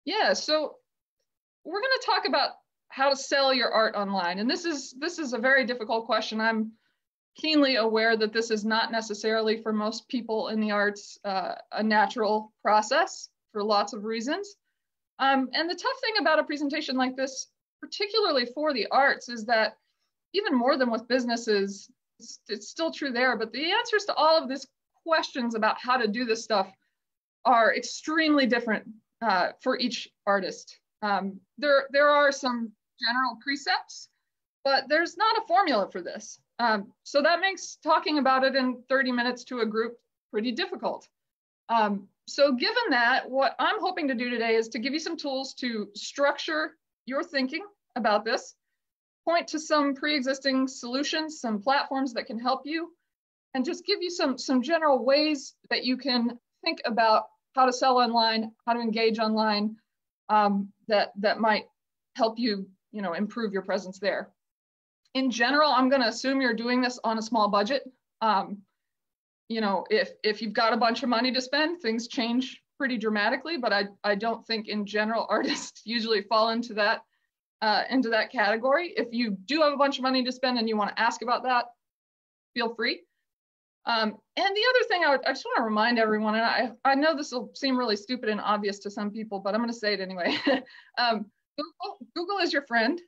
Yeah, so we're going to talk about how to sell your art online. And this is a very difficult question. I'm keenly aware that this is not necessarily for most people in the arts a natural process for lots of reasons. And the tough thing about a presentation like this, particularly for the arts, is that even more than with businesses, it's still true there, but the answers to all of these questions about how to do this stuff are extremely different for each artist. There are some general precepts, but there's not a formula for this. So that makes talking about it in 30 minutes to a group pretty difficult. So given that, what I'm hoping to do today is to give you some tools to structure your thinking about this, point to some pre-existing solutions, some platforms that can help you, and just give you some general ways that you can think about how to sell online, how to engage online, that might help you, improve your presence there. In general, I'm going to assume you're doing this on a small budget. If you've got a bunch of money to spend, things change pretty dramatically, but I don't think in general artists usually fall into that category. If you do have a bunch of money to spend and you want to ask about that, feel free. And the other thing I just want to remind everyone, and I know this will seem really stupid and obvious to some people, but I'm going to say it anyway. Google is your friend.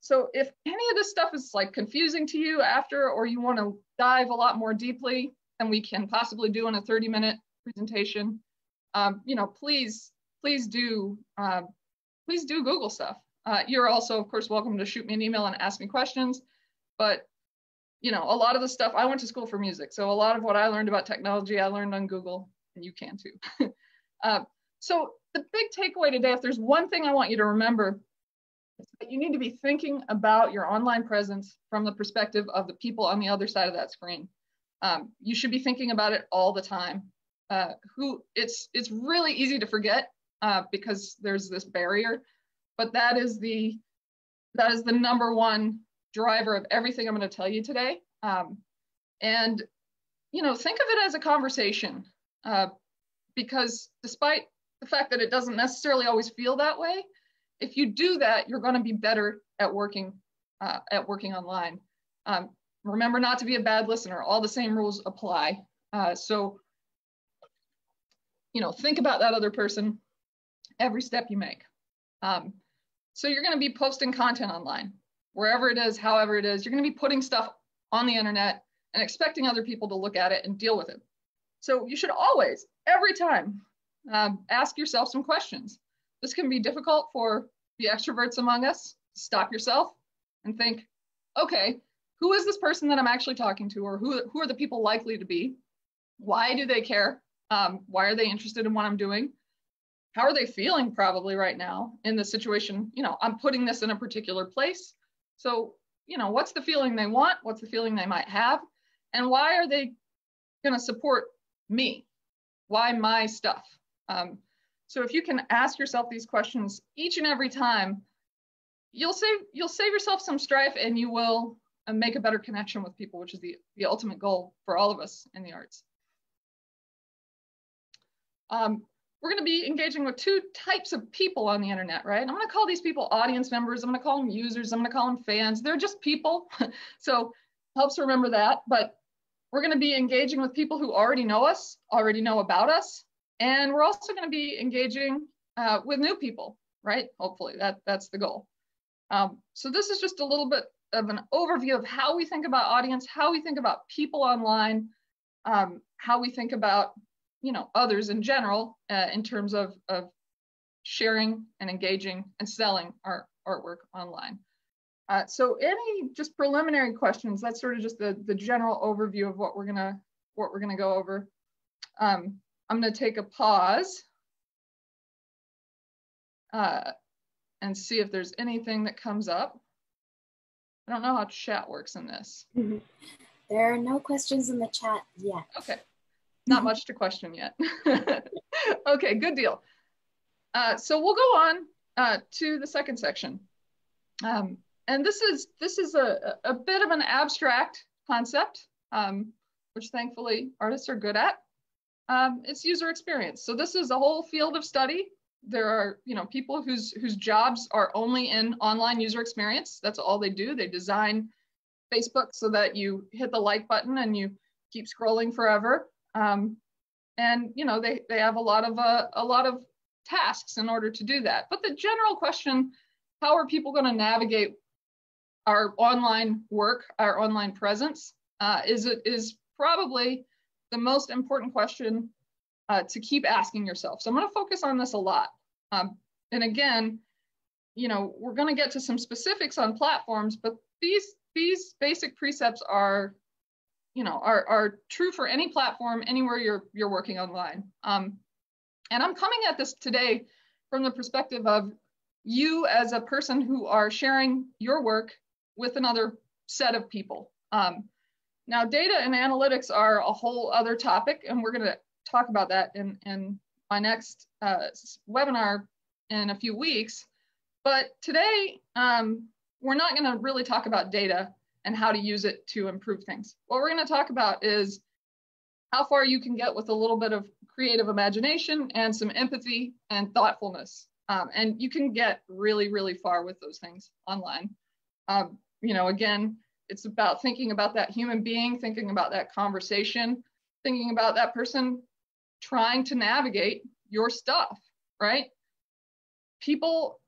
So if any of this stuff is like confusing to you after, or you want to dive a lot more deeply than we can possibly do in a 30-minute presentation, please do Google stuff. You're also, of course, welcome to shoot me an email and ask me questions. But a lot of the stuff, I went to school for music, so a lot of what I learned about technology, I learned on Google, and you can too. So the big takeaway today, if there's one thing I want you to remember, is that you need to be thinking about your online presence from the perspective of the people on the other side of that screen. You should be thinking about it all the time. It's really easy to forget because there's this barrier, but that is the number one driver of everything I'm going to tell you today. And think of it as a conversation, because despite the fact that it doesn't necessarily always feel that way, if you do that, you're going to be better at working online. Remember not to be a bad listener. All the same rules apply. So think about that other person every step you make. So you're going to be posting content online, wherever it is, however it is. You're going to be putting stuff on the internet and expecting other people to look at it and deal with it. So you should always, every time, ask yourself some questions. This can be difficult for the extroverts among us. Stop yourself and think, okay, who is this person that I'm actually talking to, or who are the people likely to be? Why do they care? Why are they interested in what I'm doing? How are they feeling probably right now in the situation? I'm putting this in a particular place. So, what's the feeling they want? What's the feeling they might have? And why are they going to support me? Why my stuff? So if you can ask yourself these questions each and every time, you'll save yourself some strife, and you will make a better connection with people, which is the ultimate goal for all of us in the arts. We're going to be engaging with two types of people on the internet, right? I'm going to call these people audience members. I'm going to call them users. I'm going to call them fans. They're just people. So helps remember that. But we're going to be engaging with people who already know us, already know about us. And we're also going to be engaging with new people, right? Hopefully that's the goal. So this is just a little bit of an overview of how we think about audience, how we think about people online, how we think about others in general in terms of sharing and engaging and selling our artwork online. So any just preliminary questions? That's sort of just the general overview of what we're gonna go over. I'm gonna take a pause and see if there's anything that comes up. I don't know how chat works in this. There are no questions in the chat yet. Okay. Not much to question yet. Okay, good deal. So we'll go on to the second section. And this is a bit of an abstract concept, which thankfully artists are good at. It's user experience. So this is a whole field of study There are, people whose jobs are only in online user experience. That's all they do. They design Facebook so that you hit the like button and you keep scrolling forever. And they have a lot of tasks in order to do that. But the general question, how are people going to navigate our online work, our online presence, is probably the most important question to keep asking yourself. So I'm going to focus on this a lot. And again, we're going to get to some specifics on platforms, but these basic precepts are true for any platform, anywhere you're working online. And I'm coming at this today from the perspective of you as a person who are sharing your work with another set of people. Now, data and analytics are a whole other topic, and we're going to talk about that in my next webinar in a few weeks. But today, we're not going to really talk about data and how to use it to improve things. What we're going to talk about is how far you can get with a little bit of creative imagination and some empathy and thoughtfulness. And you can get really, really far with those things online. Again, it's about thinking about that human being, thinking about that conversation, thinking about that person trying to navigate your stuff, right? People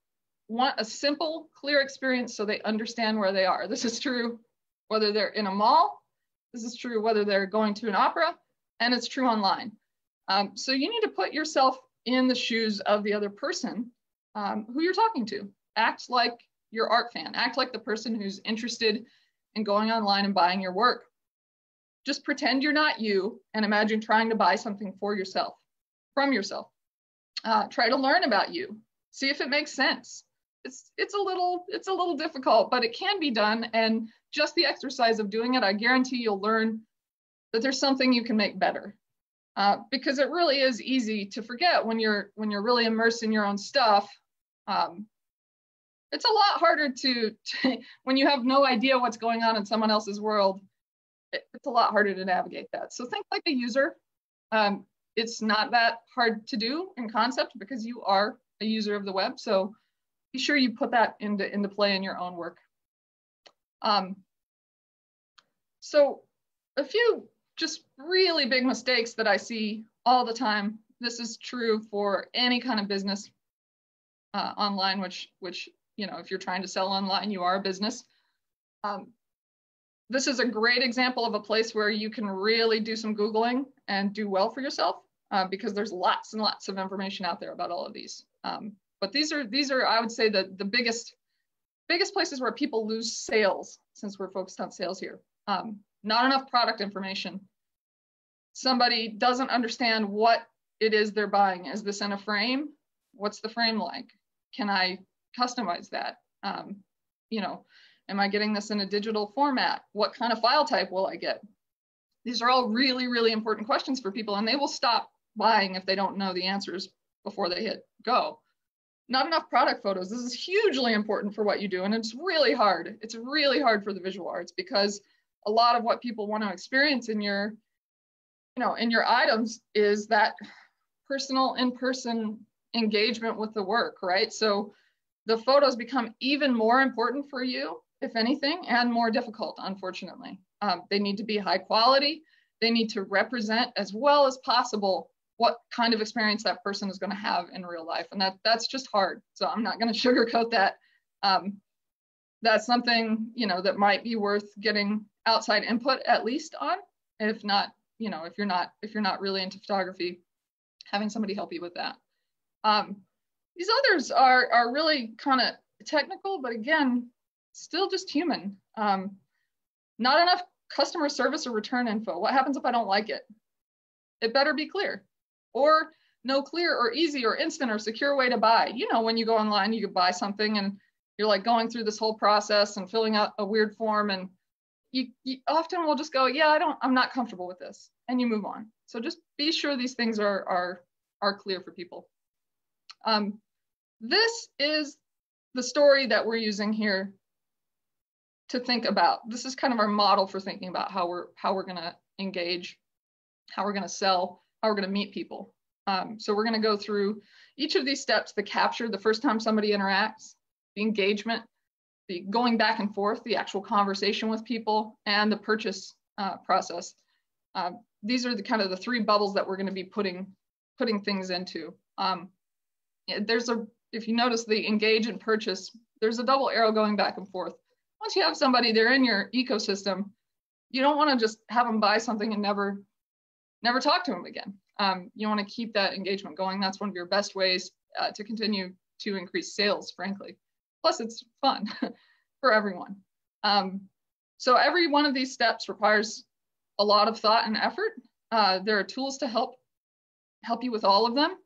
want a simple, clear experience so they understand where they are. This is true whether they're in a mall, this is true whether they're going to an opera, and it's true online. So you need to put yourself in the shoes of the other person who you're talking to. Act like your art fan, act like the person who's interested in going online and buying your work. Just pretend you're not you and imagine trying to buy something for yourself, from yourself. Try to learn about you. See if it makes sense. It's a little difficult, but it can be done. And just the exercise of doing it, I guarantee you'll learn that there's something you can make better. Because it really is easy to forget when you're really immersed in your own stuff. It's a lot harder to when you have no idea what's going on in someone else's world. It's a lot harder to navigate that. So think like a user. It's not that hard to do in concept because you are a user of the web. So be sure you put that into play in your own work. So a few just really big mistakes that I see all the time. This is true for any kind of business online, which if you're trying to sell online, you are a business. This is a great example of a place where you can really do some Googling and do well for yourself because there's lots and lots of information out there about all of these. But these are I would say the biggest places where people lose sales, since we're focused on sales here. Not enough product information. Somebody doesn't understand what it is they're buying. Is this in a frame? What's the frame like? Can I customize that? Am I getting this in a digital format? What kind of file type will I get? These are all really, really important questions for people, and they will stop buying if they don't know the answers before they hit go. Not enough product photos. This is hugely important for what you do, and it's really hard. It's really hard for the visual arts because a lot of what people want to experience in your items is that personal in-person engagement with the work, right? So the photos become even more important for you, if anything, and more difficult, unfortunately. They need to be high quality. They need to represent as well as possible what kind of experience that person is going to have in real life. And that's just hard. So I'm not going to sugarcoat that. That's something, that might be worth getting outside input at least on, if not, if you're not really into photography, having somebody help you with that. These others are really kind of technical, but again, still just human. Not enough customer service or return info. What happens if I don't like it? It better be clear, or no clear or easy or instant or secure way to buy. When you go online, you could buy something and you're like going through this whole process and filling out a weird form, and you often will just go, yeah, I'm not comfortable with this, and you move on. So just be sure these things are clear for people. This is the story that we're using here to think about. This is kind of our model for thinking about how we're going to engage, how we're going to sell, how we're going to meet people. So we're going to go through each of these steps, the capture, the first time somebody interacts, the engagement, the going back and forth, the actual conversation with people, and the purchase process. These are the kind of the three bubbles that we're going to be putting things into. If you notice the engage and purchase, there's a double arrow going back and forth. Once you have somebody, they're in your ecosystem, you don't want to just have them buy something and never talk to them again. You want to keep that engagement going. That's one of your best ways to continue to increase sales, frankly. Plus, it's fun for everyone. So every one of these steps requires a lot of thought and effort. There are tools to help you with all of them.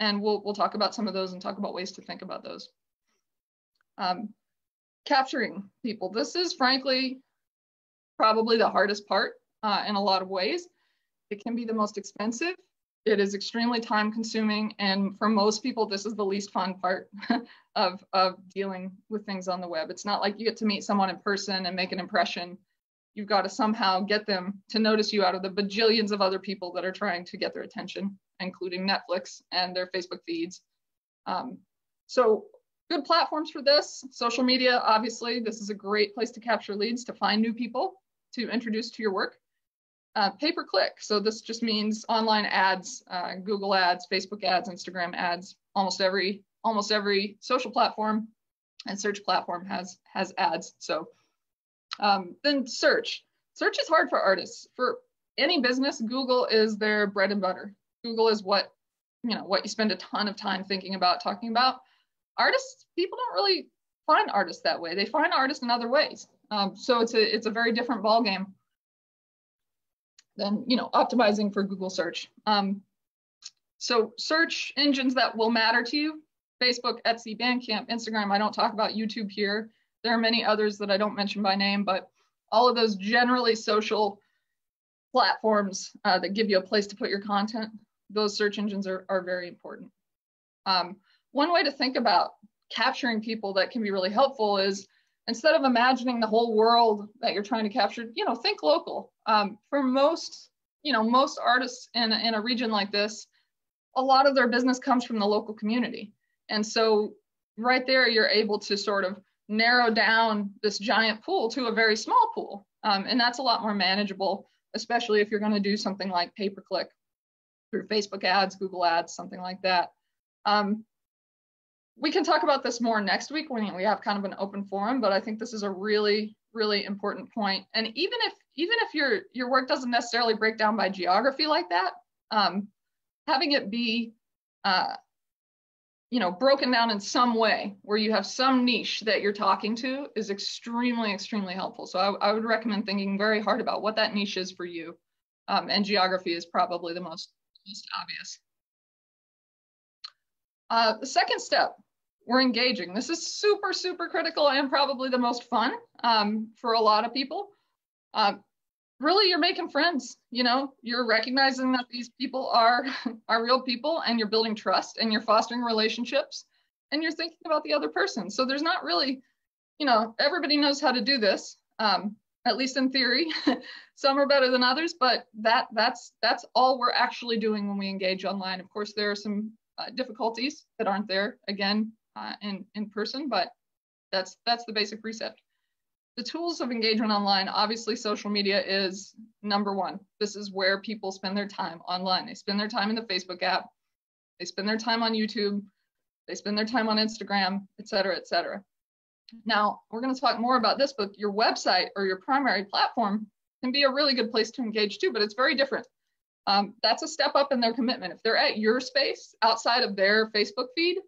And we'll talk about some of those and talk about ways to think about those. Capturing people. This is frankly probably the hardest part in a lot of ways. It can be the most expensive. It is extremely time consuming. And for most people, this is the least fun part of dealing with things on the web. It's not like you get to meet someone in person and make an impression. You've got to somehow get them to notice you out of the bajillions of other people that are trying to get their attention, including Netflix and their Facebook feeds. So good platforms for this. Social media, obviously, this is a great place to capture leads, to find new people to introduce to your work. Pay-per-click, so this just means online ads, Google ads, Facebook ads, Instagram ads. Almost every social platform and search platform has ads. So then search is hard for artists. For any business, Google is their bread and butter. Google is what you spend a ton of time thinking about, talking about. Artists, people don't really find artists that way. They find artists in other ways. So it's a very different ballgame than optimizing for Google search. So search engines that will matter to you: Facebook, Etsy, Bandcamp, Instagram. I don't talk about YouTube here. There are many others that I don't mention by name, but all of those generally social platforms that give you a place to put your content, those search engines are very important. One way to think about capturing people that can be really helpful is, instead of imagining the whole world that you're trying to capture, think local. For most artists in a region like this, a lot of their business comes from the local community. And so right there, you're able to sort of narrow down this giant pool to a very small pool. And that's a lot more manageable, especially if you're going to do something like pay-per-click through Facebook ads, Google ads, something like that. We can talk about this more next week when we have kind of an open forum, but I think this is a really, really important point. And even if your work doesn't necessarily break down by geography like that, having it be broken down in some way where you have some niche that you're talking to is extremely, extremely helpful. So I would recommend thinking very hard about what that niche is for you. And geography is probably the most obvious. The second step, we're engaging. This is super, super critical and probably the most fun for a lot of people. Really, you're making friends. You're recognizing that these people are real people, and you're building trust, and you're fostering relationships, and you're thinking about the other person. So there's not really, everybody knows how to do this, at least in theory. Some are better than others, but that's all we're actually doing when we engage online. Of course, there are some difficulties that aren't there again in person, but that's the basic precept. The tools of engagement online, obviously social media is number one. This is where people spend their time online. They spend their time in the Facebook app, they spend their time on YouTube, they spend their time on Instagram, et cetera, et cetera. Now, we're going to talk more about this, but your website or your primary platform can be a really good place to engage too, but it's very different. That's a step up in their commitment. If they're at your space outside of their Facebook feed,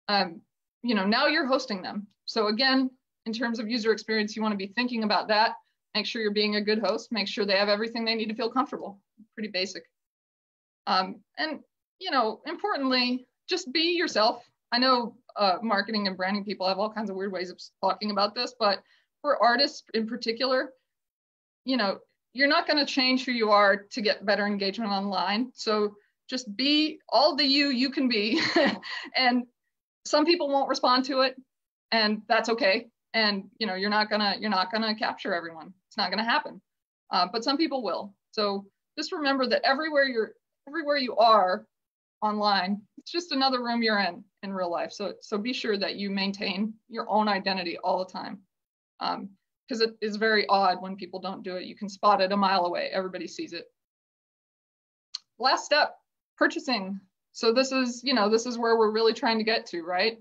now you're hosting them. So again, in terms of user experience, you want to be thinking about that. Make sure you're being a good host. Make sure they have everything they need to feel comfortable. Pretty basic. And importantly, just be yourself. I know marketing and branding people have all kinds of weird ways of talking about this, but for artists in particular, you're not going to change who you are to get better engagement online. So just be all the you can be. And some people won't respond to it, and that's okay. And you're not gonna capture everyone. It's not gonna happen. But some people will. So just remember that everywhere you are, online. It's just another room you're in real life. So be sure that you maintain your own identity all the time. Because it is very odd when people don't do it. You can spot it a mile away. Everybody sees it. Last step, purchasing. So this is where we're really trying to get to, right?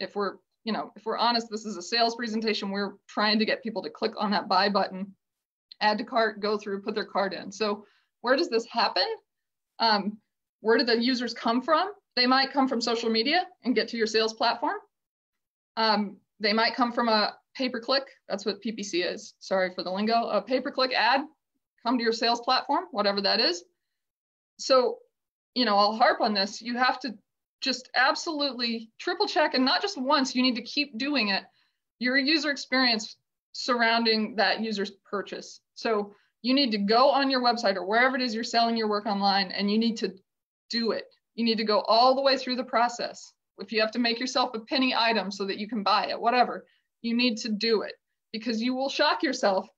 If we're honest, this is a sales presentation. We're trying to get people to click on that buy button, add to cart, go through, put their cart in. So where does this happen? Where do the users come from? They might come from social media and get to your sales platform. They might come from a pay-per-click. That's what PPC is. Sorry for the lingo. A pay-per-click ad, come to your sales platform, whatever that is. So, I'll harp on this. You have to just absolutely triple check, and not just once, you need to keep doing it, your user experience surrounding that user's purchase. So you need to go on your website or wherever it is you're selling your work online, and you need to do it. You need to go all the way through the process. If you have to make yourself a penny item so that you can buy it, whatever, you need to do it, because you will shock yourself.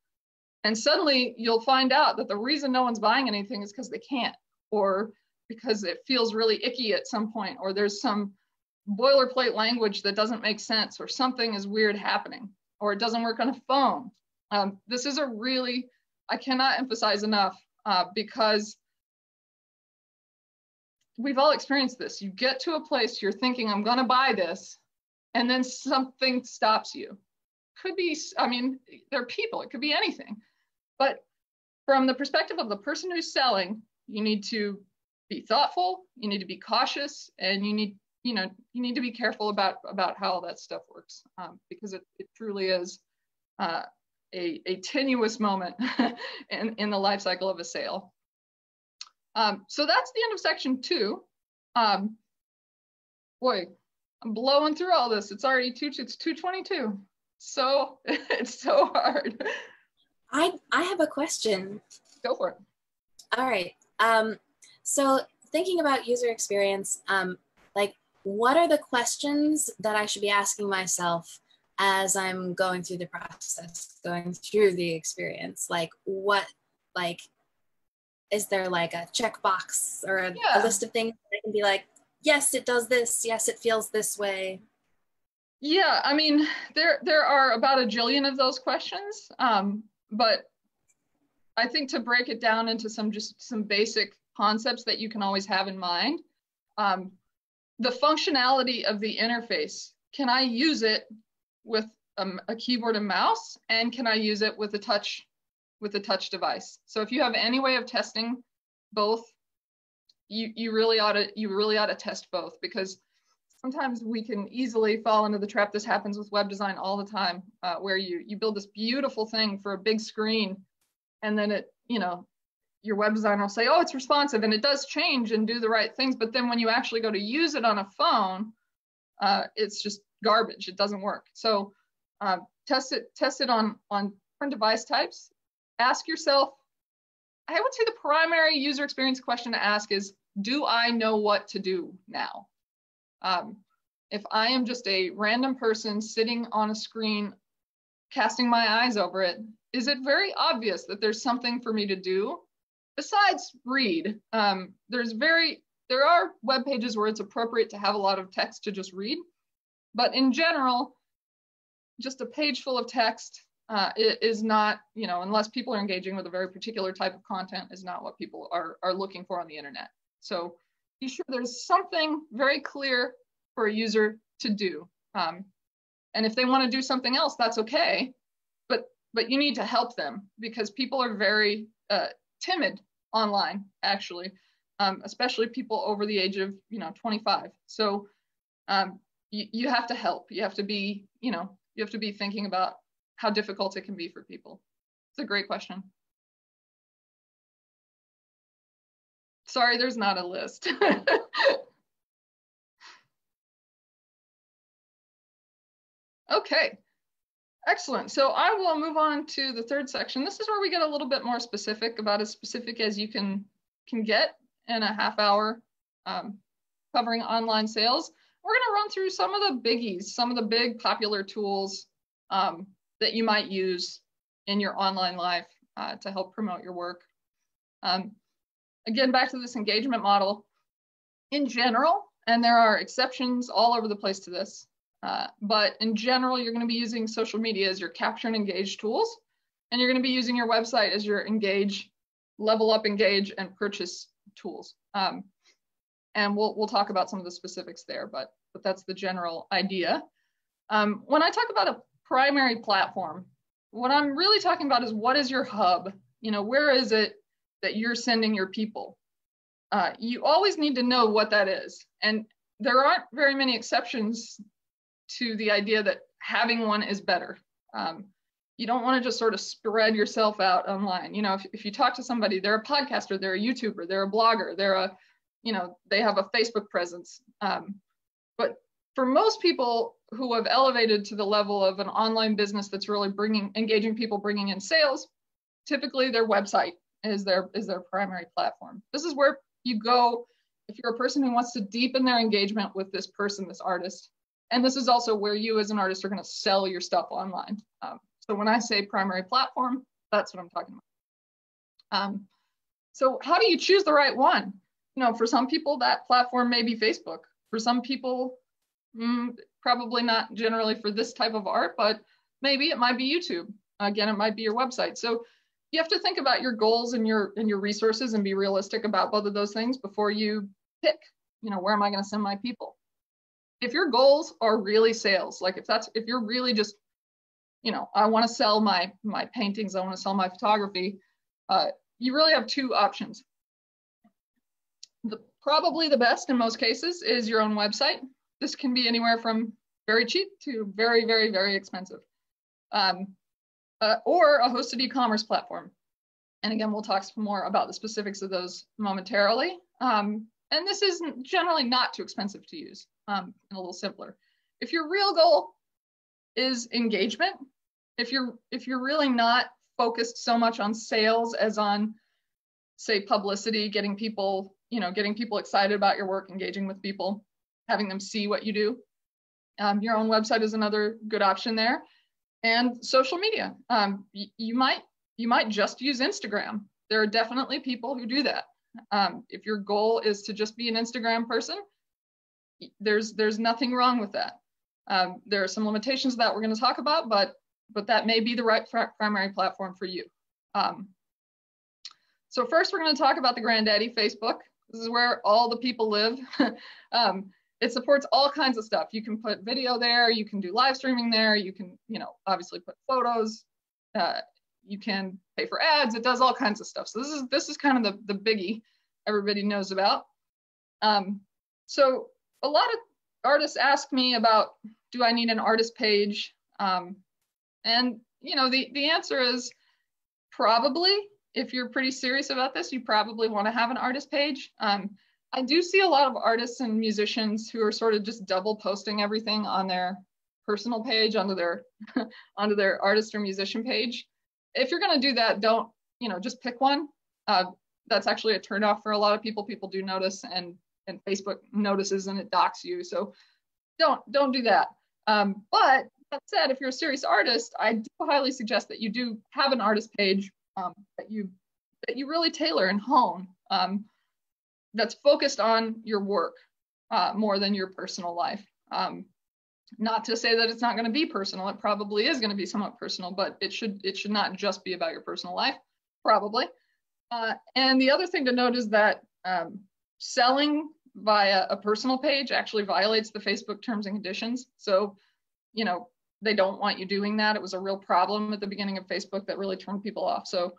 And suddenly you'll find out that the reason no one's buying anything is because they can't, or because it feels really icky at some point, or there's some boilerplate language that doesn't make sense, or something is weird happening, or it doesn't work on a phone. This is I cannot emphasize enough, because we've all experienced this. You get to a place, you're thinking, I'm gonna buy this, and then something stops you. Could be, there are people, it could be anything. But from the perspective of the person who's selling, you need to be thoughtful, you need to be cautious, and you need to be careful about how all that stuff works, because it truly is a tenuous moment in the life cycle of a sale. So that's the end of section 2. Boy, I'm blowing through all this. It's already it's 2:22. So it's so hard. I have a question. Go for it. All right. So thinking about user experience, like, what are the questions that I should be asking myself as I'm going through the process, going through the experience? Like, is there like a checkbox or a list of things that I can be like, yes, it does this. Yes, it feels this way. Yeah, there are about a jillion of those questions, but I think to break it down into some basic concepts that you can always have in mind, the functionality of the interface. Can I use it with a keyboard and mouse, and can I use it with a touch device? So if you have any way of testing both, you really ought to test both, because sometimes we can easily fall into the trap. This happens with web design all the time, where you build this beautiful thing for a big screen, and then your web designer will say, oh, it's responsive, and it does change and do the right things. But then when you actually go to use it on a phone, it's just garbage. It doesn't work. So test it on different device types. Ask yourself, I would say the primary user experience question to ask is, do I know what to do now? If I am just a random person sitting on a screen, casting my eyes over it, is it very obvious that there's something for me to do besides read? There are web pages where it's appropriate to have a lot of text to just read, but in general, just a page full of text is not, unless people are engaging with a very particular type of content, is not what people are looking for on the internet. So be sure there's something very clear for a user to do. And if they want to do something else, that's okay. But you need to help them, because people are very timid online, actually, especially people over the age of 25. So you have to help. You have to be thinking about how difficult it can be for people. It's a great question. Sorry, there's not a list. Okay, excellent. So I will move on to the third section. This is where we get a little bit more specific, about as specific as you can get in a half hour, covering online sales. We're going to run through some of the biggies, some of the big popular tools that you might use in your online life to help promote your work. Again, back to this engagement model. in general, and there are exceptions all over the place to this, but in general, you're going to be using social media as your capture and engage tools, and you're going to be using your website as your engage, level up, engage, and purchase tools. And we'll talk about some of the specifics there, but that's the general idea. When I talk about a primary platform, what I'm really talking about is, what is your hub? You know, where is it that you're sending your people? You always need to know what that is. And there aren't very many exceptions to the idea that having one is better. You don't want to just sort of spread yourself out online. You know, if you talk to somebody, they're a podcaster, they're a YouTuber, they're a blogger, they're a, you know, they have a Facebook presence. But for most people who have elevated to the level of an online business that's really engaging people, bringing in sales, typically their website is their primary platform. This is where you go if you're a person who wants to deepen their engagement with this person, this artist. And this is also where you as an artist are going to sell your stuff online. So when I say primary platform, that's what I'm talking about. So how do you choose the right one? You know, for some people, that platform may be Facebook. For some people, probably not generally for this type of art, but maybe it might be YouTube. Again, it might be your website. So you have to think about your goals and your resources and be realistic about both of those things before you pick, you know, where am I going to send my people? If your goals are really sales, like if you're really just, you know, I want to sell my paintings, I want to sell my photography, you really have two options. Probably the best in most cases is your own website. This can be anywhere from very cheap to very, very, very expensive. Or a hosted e-commerce platform. And again, we'll talk some more about the specifics of those momentarily. And this is generally not too expensive to use, and a little simpler. If your real goal is engagement, if you're really not focused so much on sales as on, say, publicity, getting people excited about your work, engaging with people, having them see what you do, your own website is another good option there. And social media, you might just use Instagram. There are definitely people who do that. If your goal is to just be an Instagram person, there's nothing wrong with that. There are some limitations that we're going to talk about, but that may be the right primary platform for you. So first, we're going to talk about the granddaddy, Facebook. This is where all the people live. It supports all kinds of stuff. You can put video there, you can do live streaming there, you can, you know, obviously put photos, you can pay for ads, it does all kinds of stuff. So this is kind of the biggie everybody knows about. So a lot of artists ask me about, do I need an artist page? And you know, the answer is probably. If you're pretty serious about this, you probably want to have an artist page. I do see a lot of artists and musicians who are sort of just double posting everything on their personal page onto their onto their artist or musician page. If you're going to do that, don't, you know, just pick one. That's actually a turnoff for a lot of people. People do notice, and Facebook notices and it docks you. So don't do that. But that said, if you're a serious artist, I do highly suggest that you do have an artist page that you really tailor and hone. That's focused on your work more than your personal life. Not to say that it's not going to be personal. It probably is going to be somewhat personal, but it should not just be about your personal life, probably. And the other thing to note is that selling via a personal page actually violates the Facebook terms and conditions. So, you know, they don't want you doing that. It was a real problem at the beginning of Facebook that really turned people off. So,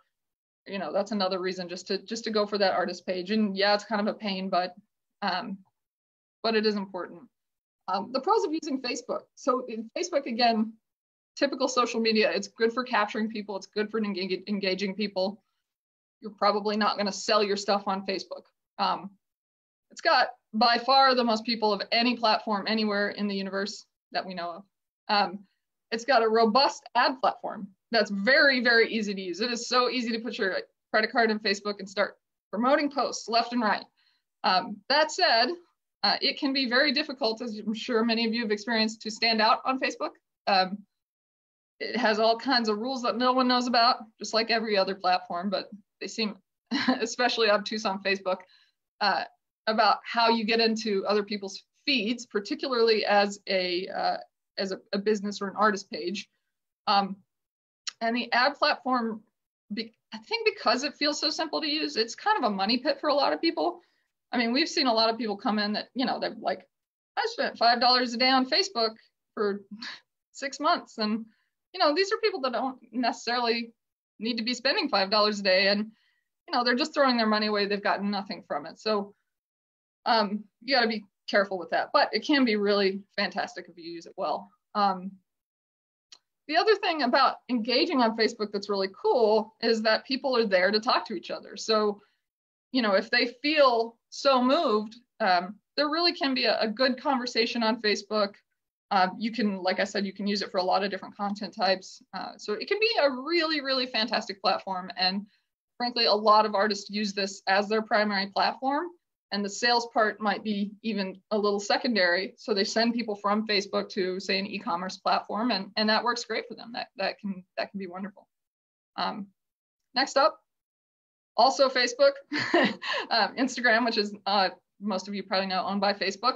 you know, that's another reason just to go for that artist page. And yeah, it's kind of a pain, but it is important. The pros of using Facebook. So in Facebook, again, typical social media, it's good for capturing people. It's good for engaging people. You're probably not going to sell your stuff on Facebook. It's got by far the most people of any platform anywhere in the universe that we know of. It's got a robust ad platform that's very, very easy to use. It is so easy to put your credit card in Facebook and start promoting posts left and right. That said, it can be very difficult, as I'm sure many of you have experienced, to stand out on Facebook. It has all kinds of rules that no one knows about, just like every other platform, but they seem especially obtuse on Facebook. about how you get into other people's feeds, particularly as a business or an artist page. And the ad platform, I think because it feels so simple to use, it's kind of a money pit for a lot of people. I mean, we've seen a lot of people come in that, you know, they're like, I spent $5 a day on Facebook for 6 months. And, you know, these are people that don't necessarily need to be spending $5 a day. And, you know, they're just throwing their money away. They've gotten nothing from it. So you got to be careful with that. But it can be really fantastic if you use it well. The other thing about engaging on Facebook that's really cool is that people are there to talk to each other. So, you know, if they feel so moved, there really can be a good conversation on Facebook. You can, like I said, you can use it for a lot of different content types. So it can be a really, really fantastic platform. And frankly, a lot of artists use this as their primary platform. And the sales part might be even a little secondary. So they send people from Facebook to, say, an e-commerce platform, and that works great for them. That can be wonderful. Next up, also Facebook, Instagram, which is most of you probably know owned by Facebook.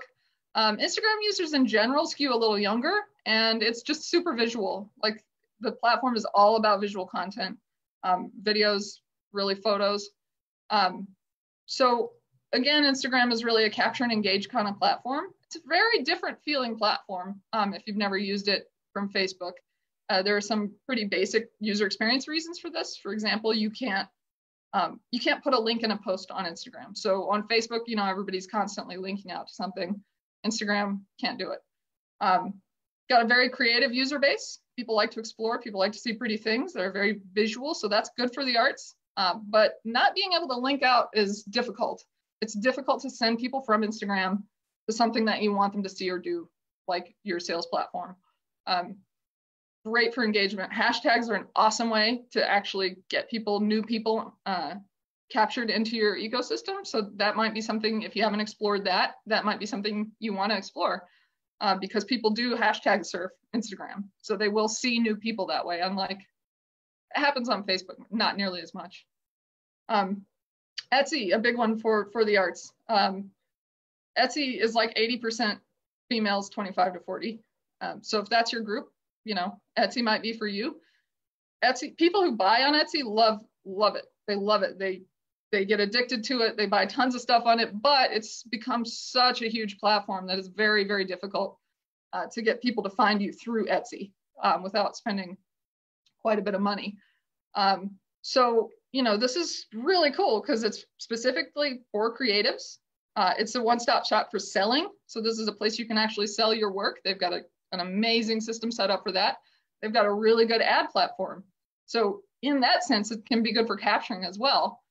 Instagram users in general skew a little younger, and it's just super visual. Like the platform is all about visual content, videos, really photos. So again, Instagram is really a capture and engage kind of platform. It's a very different feeling platform if you've never used it from Facebook. There are some pretty basic user experience reasons for this. For example, you can't put a link in a post on Instagram. So on Facebook, you know, everybody's constantly linking out to something. Instagram can't do it. Got a very creative user base. People like to explore. People like to see pretty things. They're very visual, so that's good for the arts. But not being able to link out is difficult. It's difficult to send people from Instagram to something that you want them to see or do, like your sales platform. Great for engagement. Hashtags are an awesome way to actually get people, new people, captured into your ecosystem. So that might be something, if you haven't explored that, that might be something you want to explore because people do hashtag surf Instagram. So they will see new people that way, unlike it happens on Facebook, not nearly as much. Etsy, a big one for the arts. Etsy is like 80% females, 25 to 40. So if that's your group, you know, Etsy might be for you. Etsy, people who buy on Etsy love it. They love it. They get addicted to it. They buy tons of stuff on it, but it's become such a huge platform that is very, very difficult to get people to find you through Etsy without spending quite a bit of money. So, you know, this is really cool because it's specifically for creatives. It's a one-stop shop for selling. So this is a place you can actually sell your work. They've got an amazing system set up for that. They've got a really good ad platform. So in that sense, it can be good for capturing as well.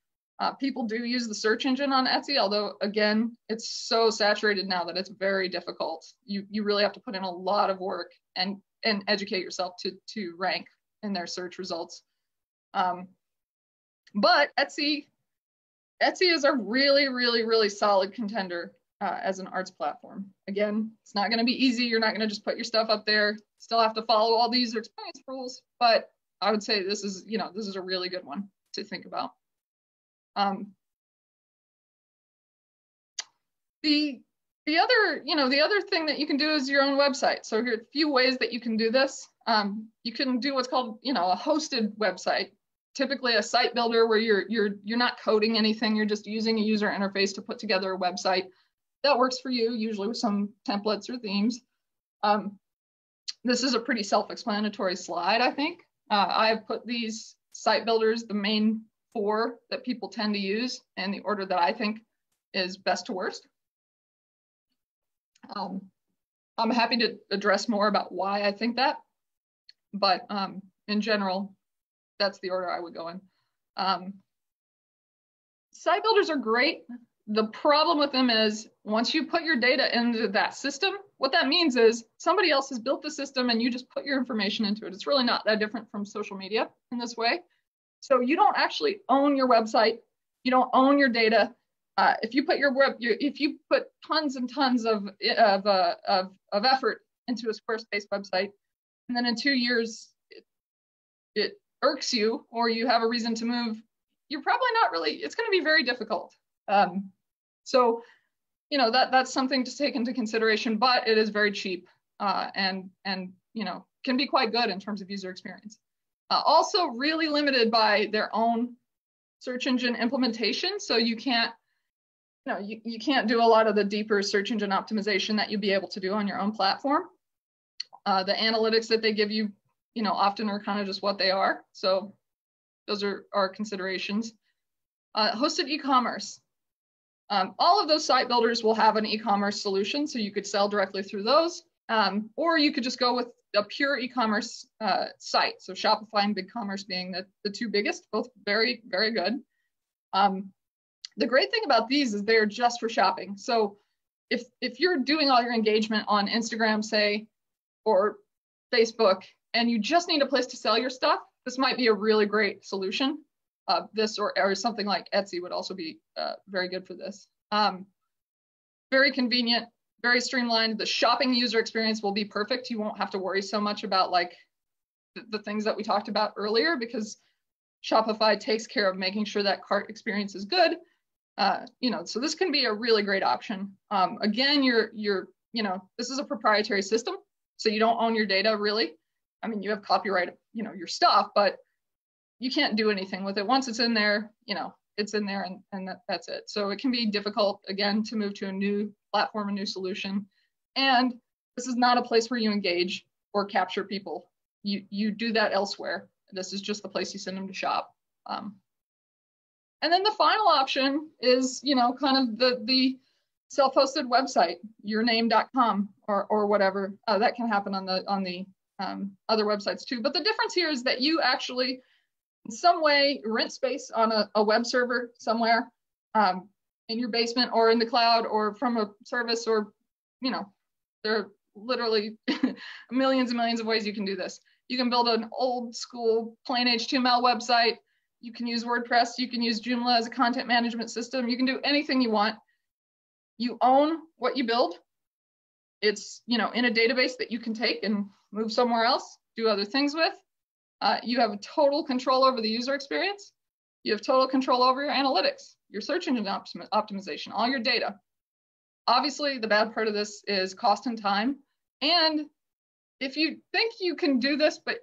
People do use the search engine on Etsy, although again, it's so saturated now that it's very difficult. You really have to put in a lot of work and educate yourself to rank in their search results. But Etsy is a really, really, really solid contender as an arts platform. Again, it's not going to be easy. You're not going to just put your stuff up there. Still have to follow all the user experience rules, but I would say this is a really good one to think about. The other thing that you can do is your own website. So here are a few ways that you can do this. You can do what's called, a hosted website. Typically a site builder where you're not coding anything, you're just using a user interface to put together a website. That works for you, usually with some templates or themes. This is a pretty self-explanatory slide, I think. I've put these site builders, the main 4 that people tend to use, in the order that I think is best to worst. I'm happy to address more about why I think that, but in general, that's the order I would go in. Site builders are great. The problem with them is once you put your data into that system, what that means is somebody else has built the system and you just put your information into it. It's really not that different from social media in this way. So you don't actually own your website. You don't own your data. If you put tons and tons of effort into a Squarespace website, and then in 2 years it irks you, or you have a reason to move, you're probably not really. It's going to be very difficult. So you know, that's something to take into consideration, but it is very cheap and you know, can be quite good in terms of user experience. Also really limited by their own search engine implementation. So you can't, you know, you can't do a lot of the deeper search engine optimization that you'd be able to do on your own platform. The analytics that they give you, you know, often are kind of just what they are. So those are our considerations. Hosted e-commerce. All of those site builders will have an e-commerce solution, so you could sell directly through those, or you could just go with a pure e-commerce site. So Shopify and BigCommerce being the two biggest, both very, very good. The great thing about these is they're just for shopping. So if you're doing all your engagement on Instagram, say, or Facebook, and you just need a place to sell your stuff, this might be a really great solution. This or something like Etsy would also be very good for this. Very convenient, very streamlined. The shopping user experience will be perfect. You won't have to worry so much about like the things that we talked about earlier, because Shopify takes care of making sure that cart experience is good. You know, so this can be a really great option. Again, you know, this is a proprietary system, so you don't own your data really. I mean, you have copyright, you know, your stuff, but you can't do anything with it. Once it's in there, you know, it's in there and that's it. So it can be difficult, again, to move to a new platform, a new solution. And this is not a place where you engage or capture people. You do that elsewhere. This is just the place you send them to shop. And then the final option is, you know, kind of the self-hosted website, yourname.com or whatever. That can happen on the other websites too. But the difference here is that you actually, in some way, rent space on a web server somewhere in your basement or in the cloud or from a service, or, you know, there are literally millions and millions of ways you can do this. You can build an old school plain HTML website. You can use WordPress. You can use Joomla as a content management system. You can do anything you want. You own what you build. It's, you know, in a database that you can take and move somewhere else, do other things with. You have total control over the user experience. You have total control over your analytics, your search engine optimization, all your data. Obviously, the bad part of this is cost and time. And if you think you can do this, but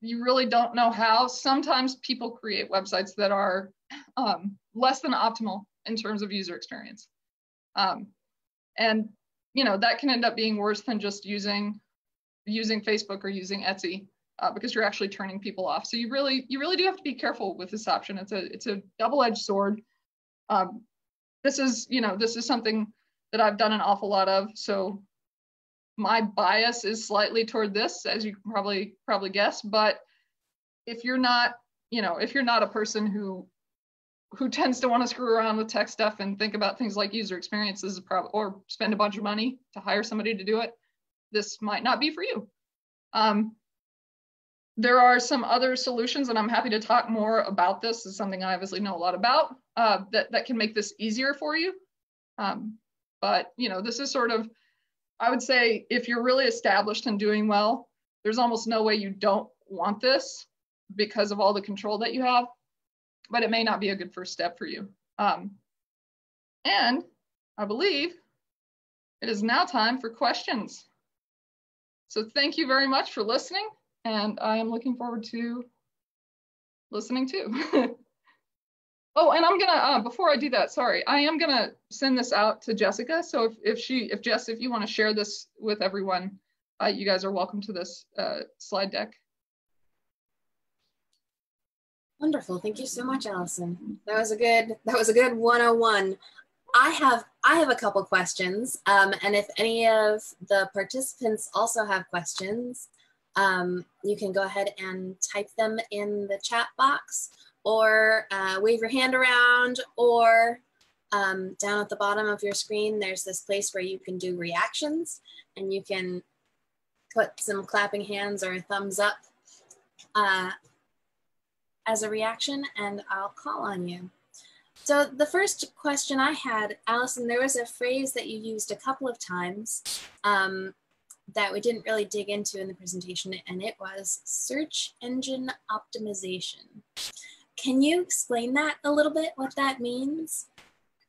you really don't know how, sometimes people create websites that are less than optimal in terms of user experience. And, you know, that can end up being worse than just using Facebook or using Etsy. Because you're actually turning people off. So you really do have to be careful with this option. It's a double-edged sword. This is something that I've done an awful lot of. So my bias is slightly toward this, as you can probably guess. But if you're not a person who tends to want to screw around with tech stuff and think about things like user experiences, or spend a bunch of money to hire somebody to do it, this might not be for you. There are some other solutions, and I'm happy to talk more about this. This is something I obviously know a lot about, that can make this easier for you. But, you know, this is sort of, I would say, if you're really established and doing well, there's almost no way you don't want this because of all the control that you have, but it may not be a good first step for you. And I believe it is now time for questions. So thank you very much for listening. And I am looking forward to listening too. Oh, and I'm gonna, before I do that, sorry, I am gonna send this out to Jessica. So if Jess, if you wanna share this with everyone, you guys are welcome to this slide deck. Wonderful, thank you so much, Allison. That was a good 101. I have a couple questions, and if any of the participants also have questions, you can go ahead and type them in the chat box, or wave your hand around, or down at the bottom of your screen, there's this place where you can do reactions, and you can put some clapping hands or a thumbs up as a reaction, and I'll call on you. So the first question I had, Allison, there was a phrase that you used a couple of times that we didn't really dig into in the presentation, and it was search engine optimization. Can you explain that a little bit, what that means?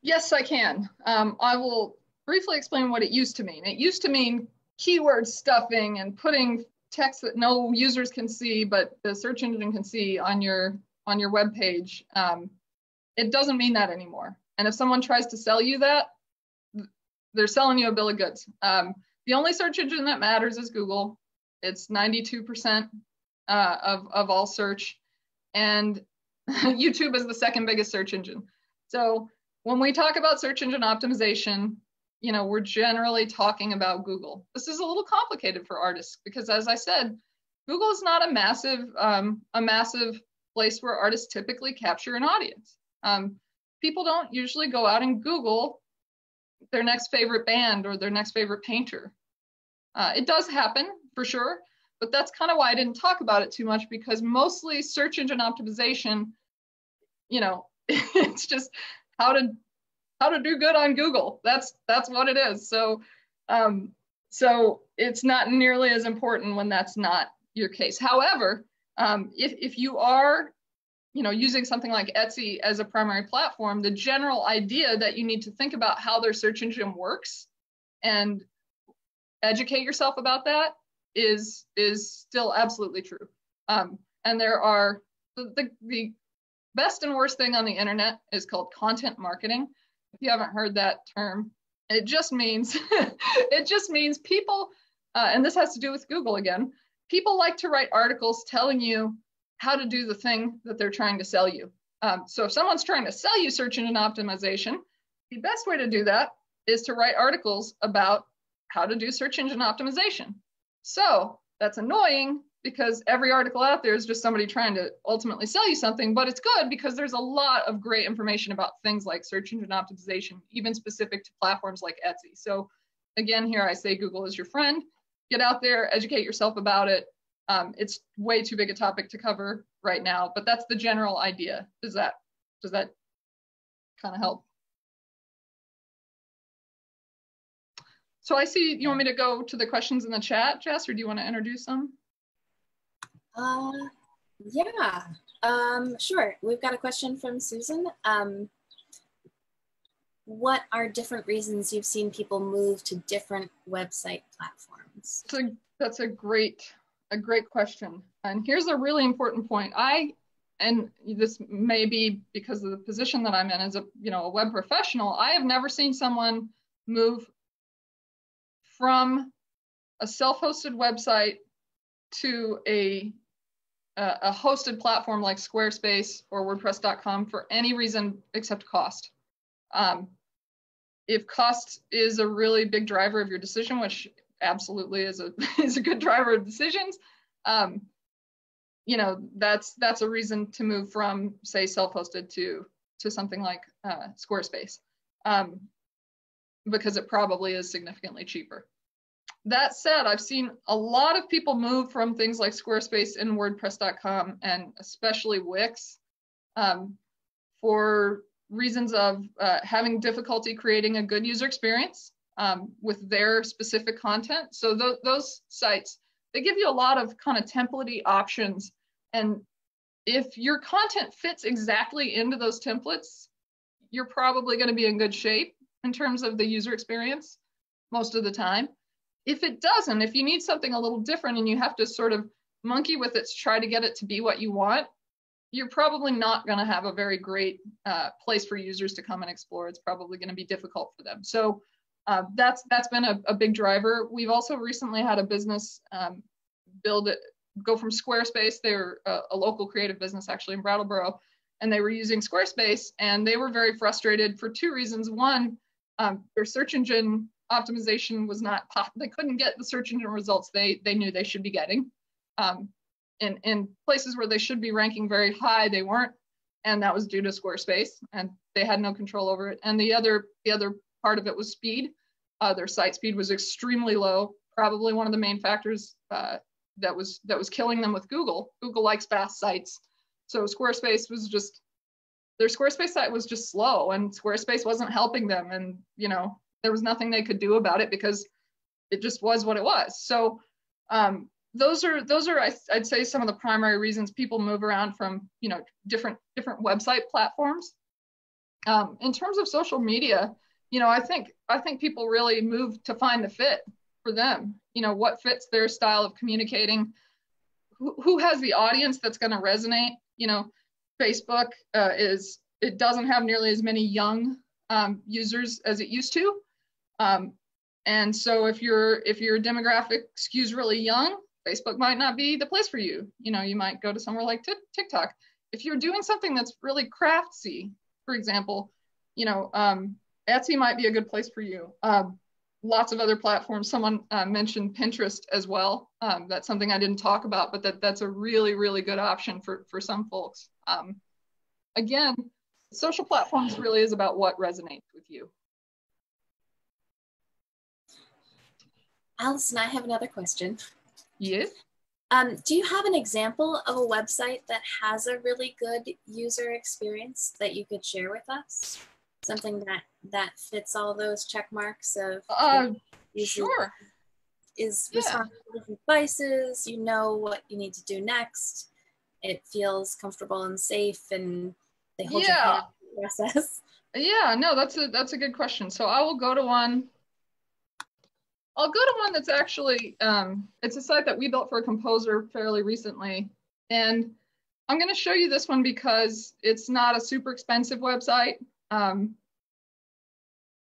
Yes, I can. I will briefly explain what it used to mean. It used to mean keyword stuffing and putting text that no users can see, but the search engine can see on your web page. It doesn't mean that anymore. And if someone tries to sell you that, they're selling you a bill of goods. The only search engine that matters is Google. It's 92% of all search, and YouTube is the second biggest search engine. So when we talk about search engine optimization, we're generally talking about Google. This is a little complicated for artists because, as I said, Google is not a massive place where artists typically capture an audience. People don't usually go out and Google their next favorite band or their next favorite painter. It does happen for sure, but that's kind of why I didn't talk about it too much, because mostly search engine optimization, it's just how to do good on Google. That's what it is. So it's not nearly as important when that's not your case. However, if you are using something like Etsy as a primary platform, the general idea that you need to think about how their search engine works and educate yourself about that is still absolutely true. And there are the best and worst thing on the internet is called content marketing. If you haven't heard that term, it just means people, and this has to do with Google again, people like to write articles telling you how to do the thing that they're trying to sell you. So if someone's trying to sell you search engine optimization, the best way to do that is to write articles about how to do search engine optimization. So that's annoying because every article out there is just somebody trying to ultimately sell you something, but it's good because there's a lot of great information about things like search engine optimization, even specific to platforms like Etsy. So again, here I say Google is your friend. Get out there, educate yourself about it. It's way too big a topic to cover right now, but that's the general idea. Does that kind of help? So I see you want me to go to the questions in the chat, Jess, or do you want to introduce them? Yeah, sure. We've got a question from Susan. What are different reasons you've seen people move to different website platforms? That's a great question. And here's a really important point. And this may be because of the position that I'm in as a web professional, I have never seen someone move from a self-hosted website to a hosted platform like Squarespace or WordPress.com for any reason except cost. If cost is a really big driver of your decision, which absolutely is a good driver of decisions, that's a reason to move from, say, self-hosted to something like Squarespace, because it probably is significantly cheaper. That said, I've seen a lot of people move from things like Squarespace and WordPress.com, and especially Wix, for reasons of having difficulty creating a good user experience with their specific content. So those sites, they give you a lot of kind of template-y options. And if your content fits exactly into those templates, you're probably going to be in good shape in terms of the user experience most of the time. If it doesn't, if you need something a little different and you have to sort of monkey with it to try to get it to be what you want, you're probably not going to have a very great place for users to come and explore. It's probably going to be difficult for them. So that's been a big driver. We've also recently had a business go from Squarespace. They're a local creative business actually in Brattleboro, and they were using Squarespace, and they were very frustrated for two reasons. One, their search engine optimization was not, they couldn't get the search engine results they knew they should be getting. In places where they should be ranking very high, they weren't, and that was due to Squarespace, and they had no control over it. And the other part of it was speed. Their site speed was extremely low, probably one of the main factors that was killing them with Google. Google likes fast sites, so Squarespace was just, their Squarespace site was just slow, and Squarespace wasn't helping them, and there was nothing they could do about it because it just was what it was. So those are I'd say some of the primary reasons people move around from different website platforms. In terms of social media, you know, I think people really move to find the fit for them. You know, what fits their style of communicating, who has the audience that's going to resonate. You know, Facebook it doesn't have nearly as many young users as it used to. And so if your demographic skews really young, Facebook might not be the place for you. You know, you might go to somewhere like TikTok. If you're doing something that's really craftsy, for example, you know, Etsy might be a good place for you. Lots of other platforms. Someone mentioned Pinterest as well. That's something I didn't talk about, but that's a really, really good option for some folks. Again, social platforms really is about what resonates with you. Allison, I have another question. Yes. Do you have an example of a website that has a really good user experience that you could share with us? Something that fits all those check marks of sure. Is responsive to different devices, you know what you need to do next. It feels comfortable and safe, and they hold your hand in the process. Yeah, no, that's a good question. So I will go to one. I'll go to one that's actually, it's a site that we built for a composer fairly recently. And I'm going to show you this one because it's not a super expensive website.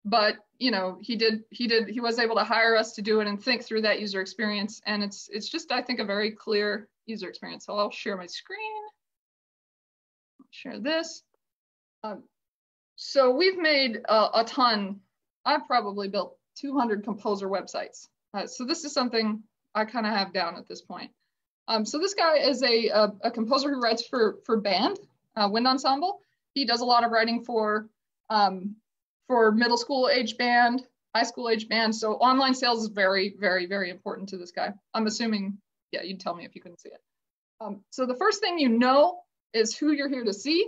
But, you know, he was able to hire us to do it and think through that user experience. And it's just, I think, a very clear user experience. So I'll share my screen, share this. So we've made a ton. I've probably built 200 composer websites. So this is something I kind of have down at this point. So this guy is a composer who writes for band, wind ensemble. He does a lot of writing for middle school age band, high school age band. So online sales is very, very, very important to this guy. I'm assuming, yeah, you'd tell me if you couldn't see it. So the first thing you know is who you're here to see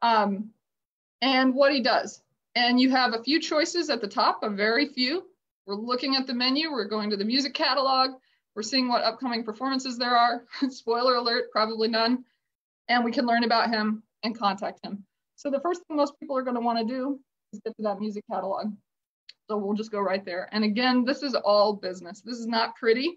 and what he does. And you have a few choices at the top, a very few. We're looking at the menu. We're going to the music catalog. We're seeing what upcoming performances there are. Spoiler alert, probably none. And we can learn about him and contact him. So the first thing most people are going to want to do is get to that music catalog. So we'll just go right there. And again, this is all business. This is not pretty.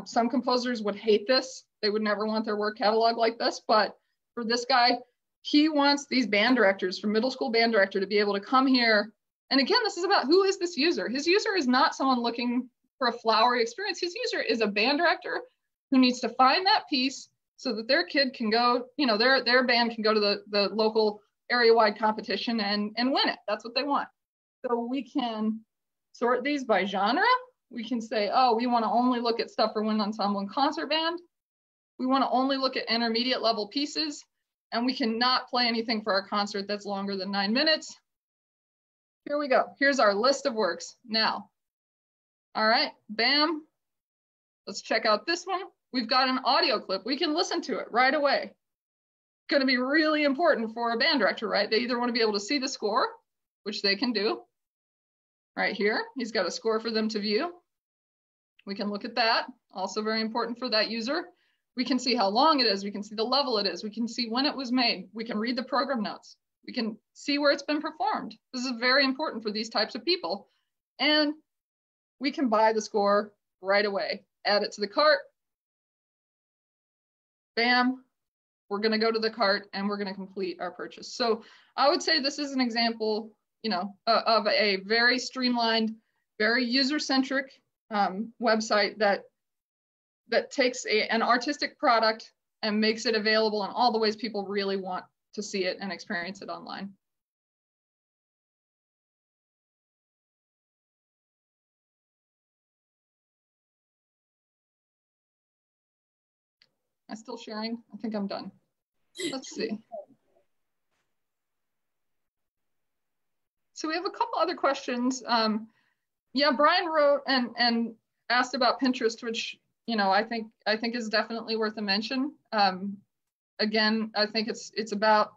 Some composers would hate this. They would never want their work catalog like this. But for this guy, he wants these band directors from middle school band director to be able to come here. And again, this is about who is this user? His user is not someone looking for a flowery experience. His user is a band director who needs to find that piece so that their kid can go, you know, their band can go to the local area-wide competition and win it. That's what they want. So we can sort these by genre. We can say, oh, we want to only look at stuff for wind ensemble and concert band. We want to only look at intermediate level pieces. And we cannot play anything for our concert that's longer than 9 minutes. Here we go. Here's our list of works now. All right, bam. Let's check out this one. We've got an audio clip. We can listen to it right away. Going to be really important for a band director, right? They either want to be able to see the score, which they can do. Right here, he's got a score for them to view. We can look at that. Also very important for that user. We can see how long it is. We can see the level it is. We can see when it was made. We can read the program notes. We can see where it's been performed. This is very important for these types of people. And we can buy the score right away. Add it to the cart. Bam. We're going to go to the cart and we're going to complete our purchase. So I would say this is an example, you know, of a very streamlined, very user-centric website that takes an artistic product and makes it available in all the ways people really want to see it and experience it online. Am I still sharing? I think I'm done. Let's see. So we have a couple other questions. Yeah, Brian wrote and asked about Pinterest, which, you know, I think is definitely worth a mention. Again, I think it's about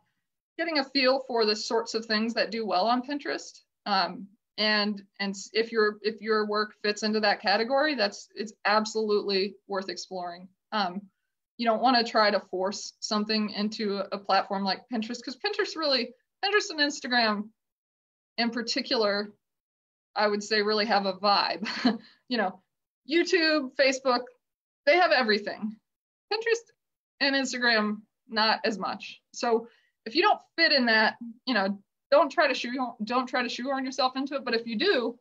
getting a feel for the sorts of things that do well on Pinterest. And if your work fits into that category, it's absolutely worth exploring. You don't want to try to force something into a platform like Pinterest, because Pinterest really Pinterest and Instagram in particular, I would say really have a vibe. YouTube, Facebook, they have everything. Pinterest and Instagram, not as much. So if you don't fit in that, don't try to shoehorn yourself into it. But if you do,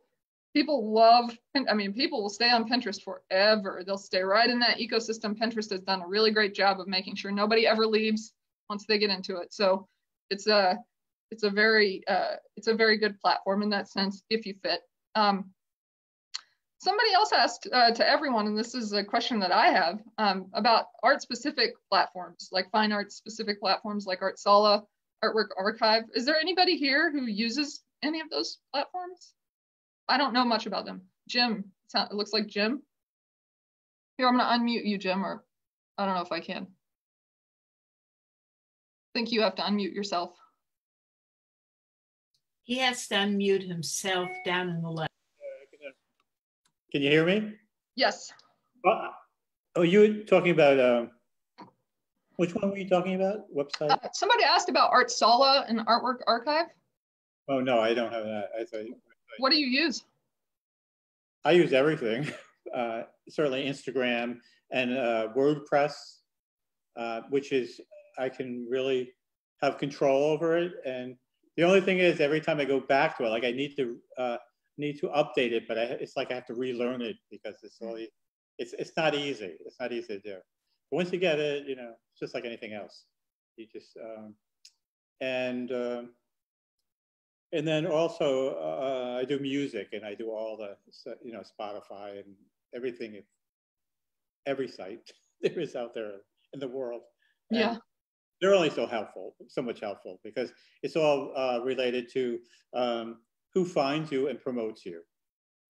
people will stay on Pinterest forever. They'll stay right in that ecosystem. Pinterest has done a really great job of making sure nobody ever leaves once they get into it. So it's a very good platform in that sense if you fit. Somebody else asked to everyone, and this is a question that I have, about art-specific platforms, like fine art-specific platforms like ArtSala, Artwork Archive. Is there anybody here who uses any of those platforms? I don't know much about them. Jim, it looks like Jim. Here, I'm gonna unmute you, Jim, or I don't know if I can. I think you have to unmute yourself. He has to unmute himself down in the left. Can you hear me? Yes. Oh, you were talking about, which one were you talking about? Website? Somebody asked about ArtSala and Artwork Archive. Oh, no, I don't have that. What do you use? I use everything. Certainly Instagram and WordPress, which is, I can really have control over it. And the only thing is, every time I go back to it, like I need to update it, but it's like I have to relearn it because it's not easy. It's not easy to do. But once you get it, it's just like anything else. You just and then also I do music, and I do all the Spotify and everything, every site there is out there in the world. And yeah, they're only so much helpful because it's all related to who finds you and promotes you,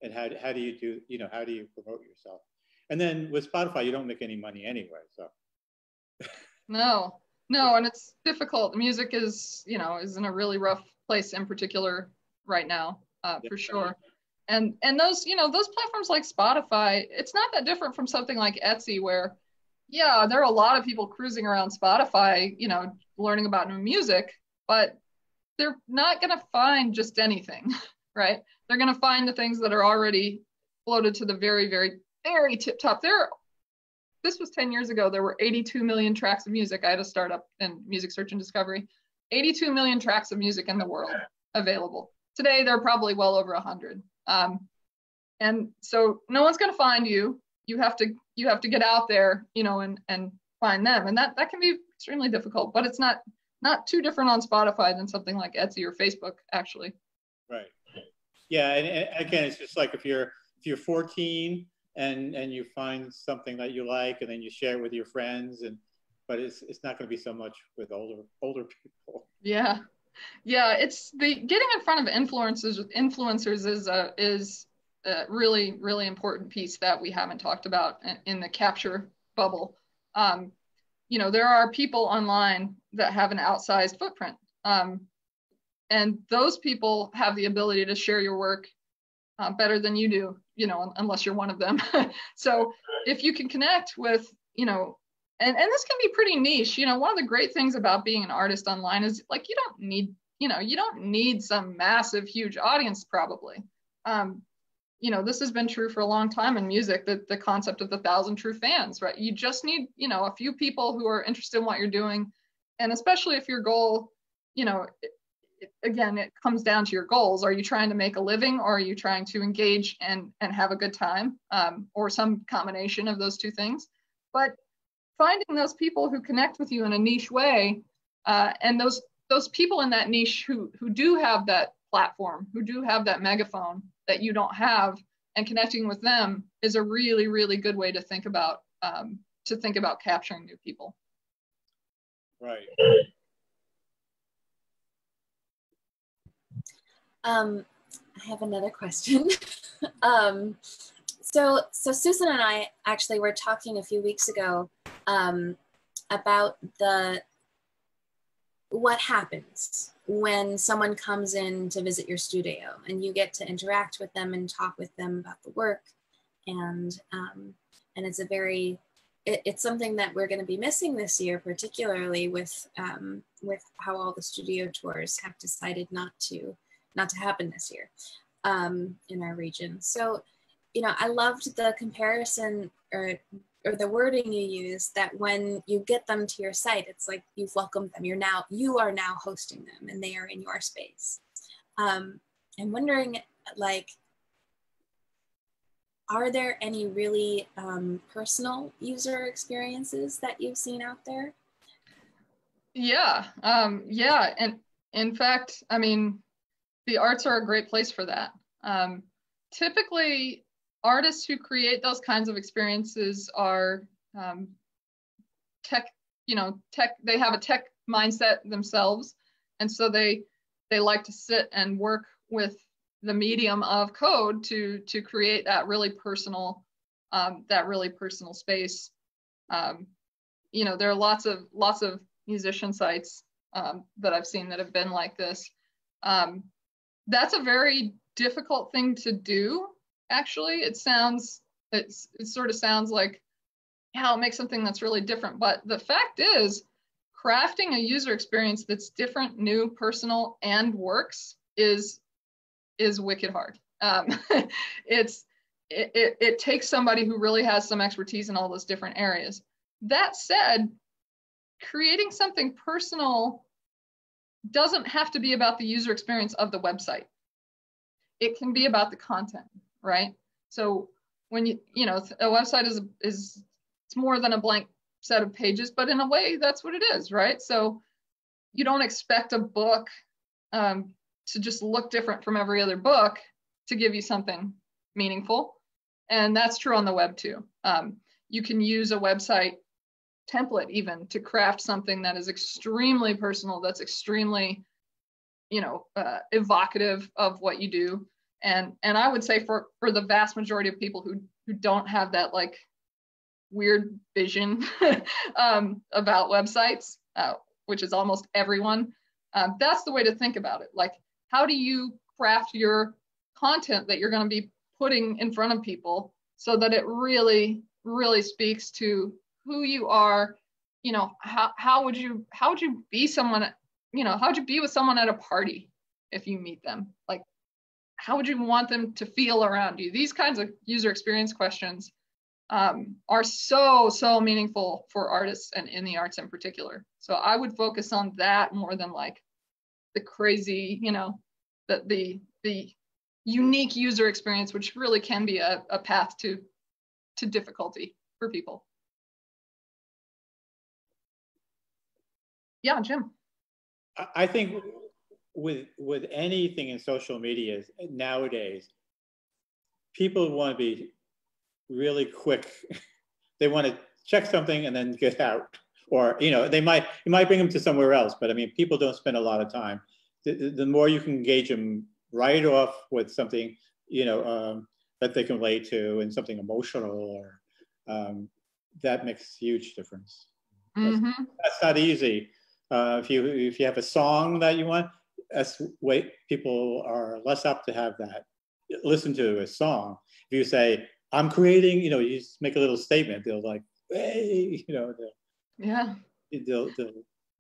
and how do you promote yourself? And then with Spotify, you don't make any money anyway, so. No, and it's difficult. Music is in a really rough place in particular right now, for sure. And those platforms like Spotify, it's not that different from something like Etsy, where there are a lot of people cruising around Spotify, learning about new music, but they're not going to find just anything, right? They're going to find the things that are already floated to the very, very, very tip top. This was 10 years ago. There were 82 million tracks of music. I had a startup in music search and discovery. 82 million tracks of music in the world available. Today, there are probably well over 100. And so no one's going to find you. You have to get out there, and find them. And that can be extremely difficult, but it's not too different on Spotify than something like Etsy or Facebook, actually. Right. Yeah, and again, it's just like if you're 14 and you find something that you like, and then you share it with your friends, but it's not going to be so much with older people. Yeah, it's the getting in front of influencers is a really, really important piece that we haven't talked about in the capture bubble. There are people online that have an outsized footprint. And those people have the ability to share your work better than you do, unless you're one of them. So if you can connect with, and this can be pretty niche. One of the great things about being an artist online is like, you don't need some massive, huge audience probably. This has been true for a long time in music, the concept of the 1,000 true fans, right? You just need, a few people who are interested in what you're doing. And especially if your goal, again, it comes down to your goals. Are you trying to make a living, or are you trying to engage and have a good time, or some combination of those two things? But finding those people who connect with you in a niche way, and those people in that niche who do have that platform, who do have that megaphone that you don't have, and connecting with them is a really, really good way to think about capturing new people. Right. I have another question. So Susan and I actually were talking a few weeks ago about what happens when someone comes in to visit your studio and you get to interact with them and talk with them about the work, and it's a very it's something that we're going to be missing this year, particularly with how all the studio tours have decided not to happen this year in our region. So, you know, I loved the comparison or the wording you use, that when you get them to your site, it's like you've welcomed them. You are now hosting them, and they are in your space. I'm wondering, like, are there any really personal user experiences that you've seen out there? Yeah, yeah, and in fact, I mean, the arts are a great place for that. Typically, artists who create those kinds of experiences are tech, they have a tech mindset themselves, and so they like to sit and work with the medium of code to create that really personal space. You know, there are lots of musician sites that I've seen that have been like this. That's a very difficult thing to do. Actually, it sort of sounds like how it makes something that's really different. But the fact is, crafting a user experience that's different, new, personal, and works is wicked hard. It takes somebody who really has some expertise in all those different areas. That said, creating something personal doesn't have to be about the user experience of the website. It can be about the content, right? So when you know, a website is it's more than a blank set of pages, but in a way that's what it is, right? So you don't expect a book to just look different from every other book to give you something meaningful. And that's true on the web too. You can use a website template even to craft something that is extremely personal, that's extremely, evocative of what you do. And I would say for the vast majority of people who don't have that like weird vision about websites, which is almost everyone, that's the way to think about it. Like, how do you craft your content that you're going to be putting in front of people so that it really, really speaks to who you are? You know, how would you be someone, how would you be with someone at a party if you meet them? Like, how would you want them to feel around you? These kinds of user experience questions are so meaningful for artists and in the arts in particular. So I would focus on that more than like the crazy, the unique user experience, which really can be a path to difficulty for people. Yeah, Jim. I think with anything in social media nowadays, people want to be really quick. They want to check something and then get out, or it might bring them to somewhere else. But I mean, people don't spend a lot of time. The more you can engage them right off with something that they can relate to and something emotional, or that makes a huge difference. Mm-hmm. That's not easy. If you have a song that you want, people are less apt to have that. Listen to a song. If you say, I'm creating, you just make a little statement, they'll like, hey, yeah.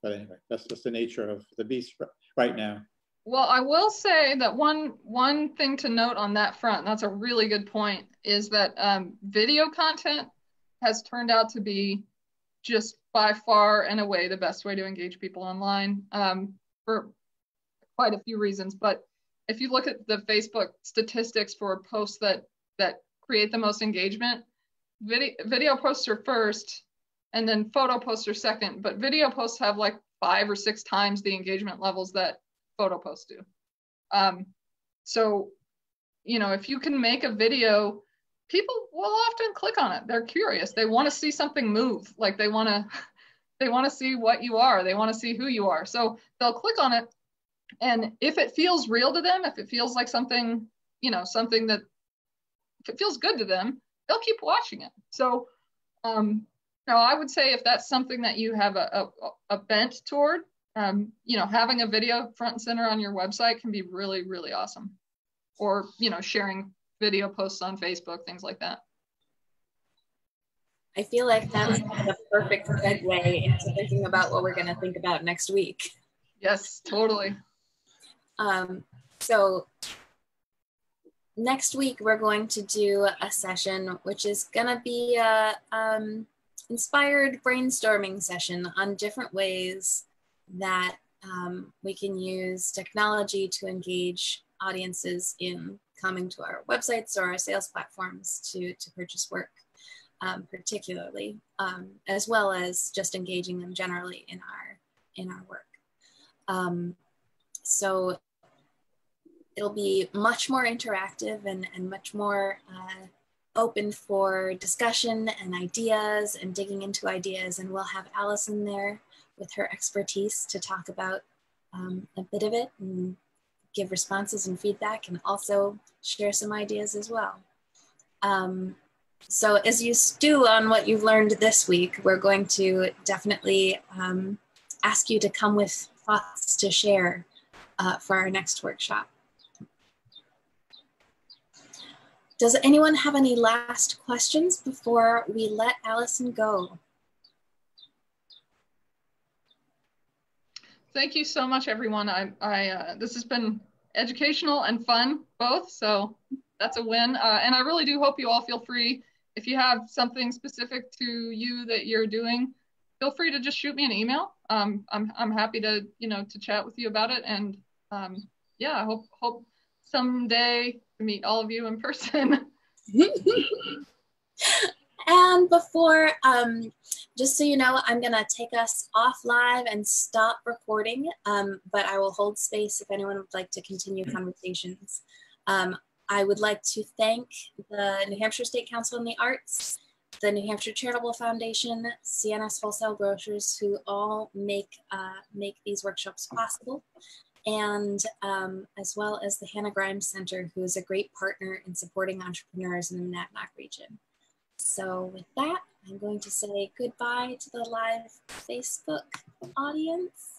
But anyway, that's just the nature of the beast right now. Well, I will say that one thing to note on that front, that's a really good point, is that video content has turned out to be just by far and away the best way to engage people online, for quite a few reasons. But if you look at the Facebook statistics for posts that create the most engagement, video posts are first, and then photo posts are second. But video posts have like 5 or 6 times the engagement levels that photo posts do. So, if you can make a video, people will often click on it. They're curious. They want to see something move. Like they want to see what you are. They want to see who you are. So they'll click on it. And if it feels real to them, if it feels like something, something that, if it feels good to them, they'll keep watching it. So, I would say if that's something that you have a bent toward, having a video front and center on your website can be really, really awesome. Or, sharing video posts on Facebook, things like that. I feel like that's the perfect segue into thinking about what we're going to think about next week. Yes, totally. So next week, we're going to do a session, which is going to be a inspired brainstorming session on different ways that we can use technology to engage audiences in coming to our websites or our sales platforms to purchase work, particularly, as well as just engaging them generally in our work. So it'll be much more interactive and much more open for discussion and ideas and digging into ideas. And we'll have Allison there with her expertise to talk about a bit of it and give responses and feedback, and also share some ideas as well. So as you stew on what you've learned this week, we're going to definitely ask you to come with thoughts to share for our next workshop. Does anyone have any last questions before we let Allison go? Thank you so much, everyone. This has been educational and fun, both, so that's a win. And I really do hope you all feel free, if you have something specific to you that you're doing, feel free to just shoot me an email. I'm happy to, to chat with you about it. And yeah, I hope someday to meet all of you in person. And before, just so you know, I'm gonna take us off live and stop recording, but I will hold space if anyone would like to continue conversations. I would like to thank the New Hampshire State Council on the Arts, the New Hampshire Charitable Foundation, CNS Wholesale Grocers, who all make these workshops possible, and as well as the Hannah Grimes Center, who is a great partner in supporting entrepreneurs in the Monadnock region. So with that, I'm going to say goodbye to the live Facebook audience.